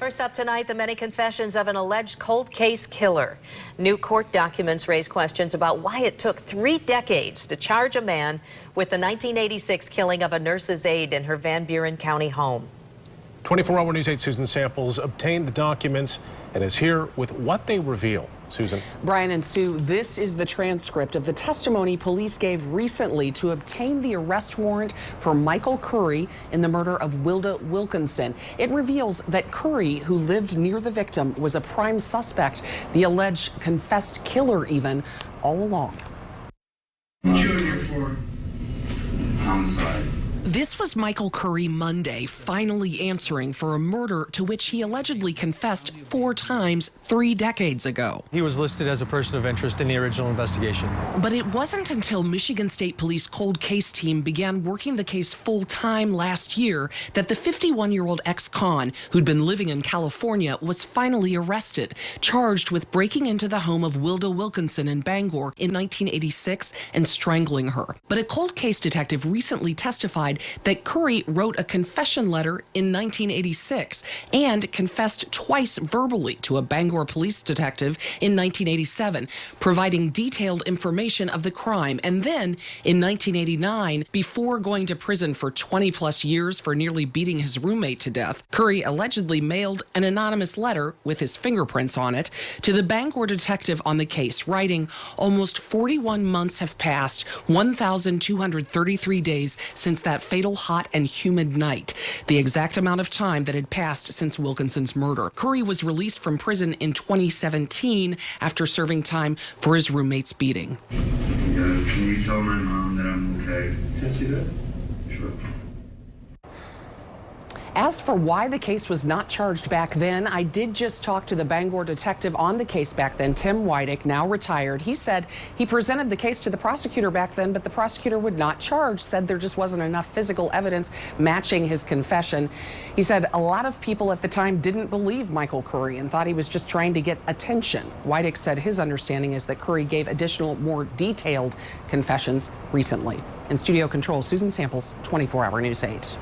First up tonight, the many confessions of an alleged cold case killer. New court documents raise questions about why it took 3 decades to charge a man with the 1986 killing of a nurse's aide in her Buren County home. 24-hour News 8 Susan Samples obtained the documents and is here with what they reveal. Susan. Brian and Sue, this is the transcript of the testimony police gave recently to obtain the arrest warrant for Michael Curry in the murder of Wilda Wilkinson. It reveals that Curry, who lived near the victim, was a prime suspect, the alleged confessed killer even, all along. What you here for? Homicide. This was Michael Curry Monday, finally answering for a murder to which he allegedly confessed 4 times 3 decades ago. He was listed as a person of interest in the original investigation. But it wasn't until Michigan State Police cold case team began working the case full-time last year that the 51-year-old ex-con, who'd been living in California, was finally arrested, charged with breaking into the home of Wilda Wilkinson in Bangor in 1986 and strangling her. But a cold case detective recently testified that Curry wrote a confession letter in 1986 and confessed twice verbally to a Bangor police detective in 1987, providing detailed information of the crime. And then in 1989, before going to prison for 20-plus years for nearly beating his roommate to death, Curry allegedly mailed an anonymous letter with his fingerprints on it to the Bangor detective on the case, writing, "Almost 41 months have passed, 1,233 days since that fatal hot and humid night," the exact amount of time that had passed since Wilkinson's murder. Curry was released from prison in 2017 after serving time for his roommate's beating. Yeah, can you tell my mom that I'm okay? Can I see that? Sure. As for why the case was not charged back then, I did just talk to the Bangor detective on the case back then, Tim Wydick, now retired. He said he presented the case to the prosecutor back then, but the prosecutor would not charge, said there just wasn't enough physical evidence matching his confession. He said a lot of people at the time didn't believe Michael Curry and thought he was just trying to get attention. Wydick said his understanding is that Curry gave additional, more detailed confessions recently. In studio control, Susan Samples, 24-hour News 8.